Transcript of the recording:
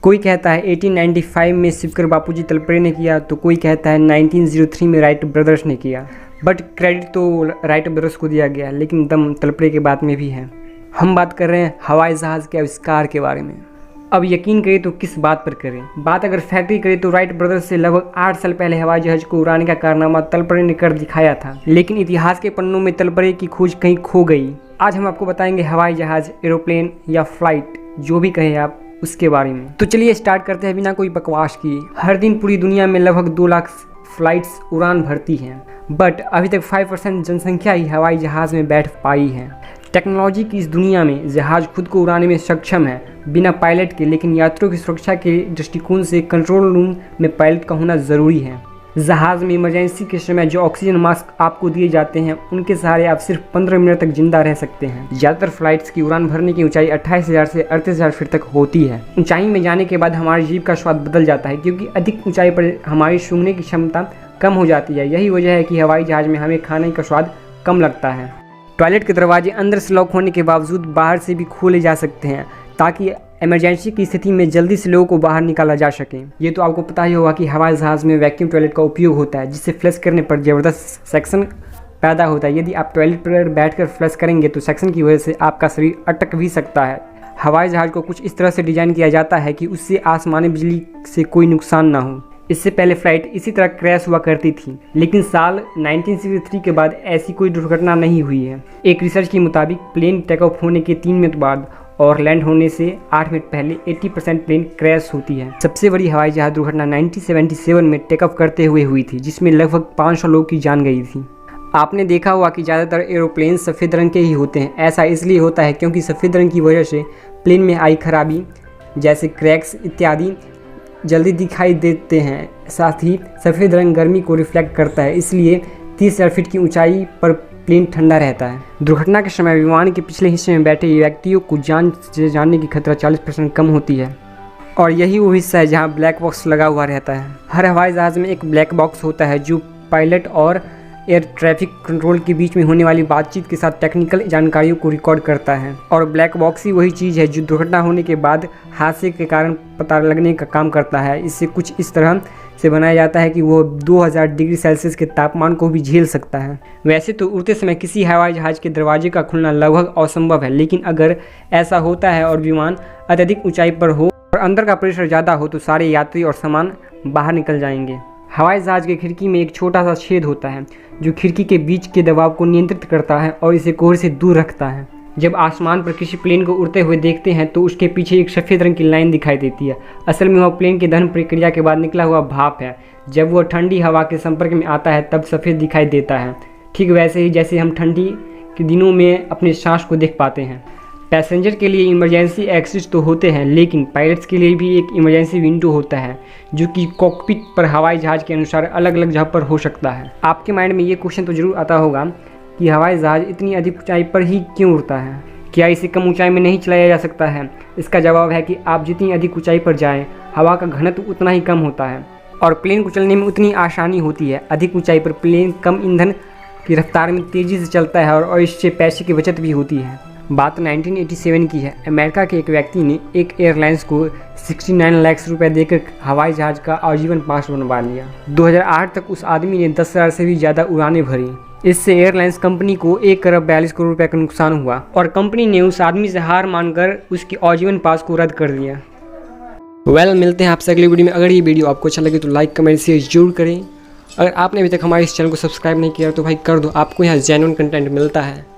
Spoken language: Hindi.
कोई कहता है 1895 में शिवकर बापूजी तलपरे ने किया, तो कोई कहता है 1903 में राइट ब्रदर्स ने किया। बट क्रेडिट तो राइट ब्रदर्स को दिया गया, लेकिन दम तलपरे के बात में भी है। हम बात कर रहे हैं हवाई जहाज़ के आविष्कार के बारे में। अब यकीन करें तो किस बात पर करें? बात अगर फैक्ट्री करें तो राइट ब्रदर्स से लगभग 8 साल पहले हवाई जहाज को उड़ाने का कारनामा तलपरे ने कर दिखाया था, लेकिन इतिहास के पन्नों में तलपरे की खोज कहीं खो गई। आज हम आपको बताएंगे हवाई जहाज, एरोप्लेन या फ्लाइट, जो भी कहें आप, उसके बारे में। तो चलिए स्टार्ट करते हैं बिना कोई बकवास किए। हर दिन पूरी दुनिया में लगभग 2 लाख फ्लाइट्स उड़ान भरती हैं, बट अभी तक 5% जनसंख्या ही हवाई जहाज़ में बैठ पाई है। टेक्नोलॉजी की इस दुनिया में जहाज़ खुद को उड़ाने में सक्षम है बिना पायलट के, लेकिन यात्रियों की सुरक्षा के दृष्टिकोण से कंट्रोल रूम में पायलट का होना ज़रूरी है। जहाज़ में इमरजेंसी के समय जो ऑक्सीजन मास्क आपको दिए जाते हैं, उनके सहारे आप सिर्फ 15 मिनट तक जिंदा रह सकते हैं। ज़्यादातर फ्लाइट्स की उड़ान भरने की ऊंचाई 28,000 से 38,000 फीट तक होती है। ऊंचाई में जाने के बाद हमारी जीभ का स्वाद बदल जाता है, क्योंकि अधिक ऊंचाई पर हमारी सूंघने की क्षमता कम हो जाती है। यही वजह है कि हवाई जहाज़ में हमें खाने का स्वाद कम लगता है। टॉयलेट के दरवाजे अंदर से लॉक होने के बावजूद बाहर से भी खोले जा सकते हैं, ताकि इमरजेंसी की स्थिति में जल्दी से लोगों को बाहर निकाला जा सके। ये तो आपको पता ही होगा कि हवाई जहाज़ में वैक्यूम टॉयलेट का उपयोग होता है, जिससे फ्लश करने पर ज़बरदस्त सक्शन पैदा होता है। यदि आप टॉयलेट पर बैठकर फ्लश करेंगे तो सक्शन की वजह से आपका शरीर अटक भी सकता है। हवाई जहाज़ को कुछ इस तरह से डिज़ाइन किया जाता है कि उससे आसमानी बिजली से कोई नुकसान ना हो। इससे पहले फ्लाइट इसी तरह क्रैश हुआ करती थी, लेकिन साल 1963 के बाद ऐसी कोई दुर्घटना नहीं हुई है। एक रिसर्च के मुताबिक प्लेन टेक ऑफ होने के 3 मिनट बाद और लैंड होने से 8 मिनट पहले 80% प्लेन क्रैश होती है। सबसे बड़ी हवाई जहाज दुर्घटना 1977 में टेक ऑफ करते हुए हुई थी, जिसमें लगभग 500 लोगों की जान गई थी। आपने देखा होगा कि ज़्यादातर एरोप्लेन सफ़ेद रंग के ही होते हैं। ऐसा इसलिए होता है क्योंकि सफ़ेद रंग की वजह से प्लेन में आई खराबी जैसे क्रैक्स इत्यादि जल्दी दिखाई देते हैं। साथ ही सफ़ेद रंग गर्मी को रिफ्लेक्ट करता है, इसलिए 30,000 फीट की ऊंचाई पर प्लेन ठंडा रहता है। दुर्घटना के समय विमान के पिछले हिस्से में बैठे व्यक्तियों को जान से जाने की खतरा 40% कम होती है, और यही वो हिस्सा है जहां ब्लैक बॉक्स लगा हुआ रहता है। हर हवाई जहाज़ में एक ब्लैक बॉक्स होता है जो पायलट और एयर ट्रैफिक कंट्रोल के बीच में होने वाली बातचीत के साथ टेक्निकल जानकारियों को रिकॉर्ड करता है। और ब्लैक बॉक्स ही वही चीज़ है जो दुर्घटना होने के बाद हादसे के कारण पता लगने का काम करता है। इससे कुछ इस तरह से बनाया जाता है कि वो 2000 डिग्री सेल्सियस के तापमान को भी झेल सकता है। वैसे तो उड़ते समय किसी हवाई जहाज़ के दरवाजे का खुलना लगभग असंभव है, लेकिन अगर ऐसा होता है और विमान अत्यधिक ऊंचाई पर हो और अंदर का प्रेशर ज़्यादा हो तो सारे यात्री और सामान बाहर निकल जाएंगे। हवाई जहाज़ की खिड़की में एक छोटा सा छेद होता है जो खिड़की के बीच के दबाव को नियंत्रित करता है और इसे कोहरे से दूर रखता है। जब आसमान पर किसी प्लेन को उड़ते हुए देखते हैं तो उसके पीछे एक सफ़ेद रंग की लाइन दिखाई देती है। असल में वह प्लेन की दहन प्रक्रिया के बाद निकला हुआ भाप है। जब वह ठंडी हवा के संपर्क में आता है तब सफ़ेद दिखाई देता है, ठीक वैसे ही जैसे हम ठंडी के दिनों में अपने सांस को देख पाते हैं। पैसेंजर के लिए इमरजेंसी एक्सिट तो होते हैं, लेकिन पायलट्स के लिए भी एक इमरजेंसी विंडो होता है, जो कि कॉकपिट पर हवाई जहाज़ के अनुसार अलग अलग जगह पर हो सकता है। आपके माइंड में ये क्वेश्चन तो जरूर आता होगा कि हवाई जहाज़ इतनी अधिक ऊंचाई पर ही क्यों उड़ता है? क्या इसे कम ऊंचाई में नहीं चलाया जा सकता है? इसका जवाब है कि आप जितनी अधिक ऊंचाई पर जाएं, हवा का घनत्व उतना ही कम होता है और प्लेन को चलने में उतनी आसानी होती है। अधिक ऊंचाई पर प्लेन कम ईंधन की रफ्तार में तेज़ी से चलता है और इससे पैसे की बचत भी होती है। बात 1987 की है। अमेरिका के एक व्यक्ति ने एक एयरलाइंस को 69 लाख रुपए देकर हवाई जहाज़ का आजीवन पास बनवा लिया। 2008 तक उस आदमी ने 10,000 से भी ज़्यादा उड़ानें भरी। इससे एयरलाइंस कंपनी को 1 करोड़ 42 करोड़ रुपए का नुकसान हुआ और कंपनी ने उस आदमी से हार मानकर उसकी आजीवन पास को रद्द कर दिया। मिलते हैं आपसे अगली वीडियो में। अगर ये वीडियो आपको अच्छा लगे तो लाइक कमेंट शेयर जरूर करें। अगर आपने अभी तक हमारे इस चैनल को सब्सक्राइब नहीं किया तो भाई कर दो, आपको यहाँ जेन्युइन कंटेंट मिलता है।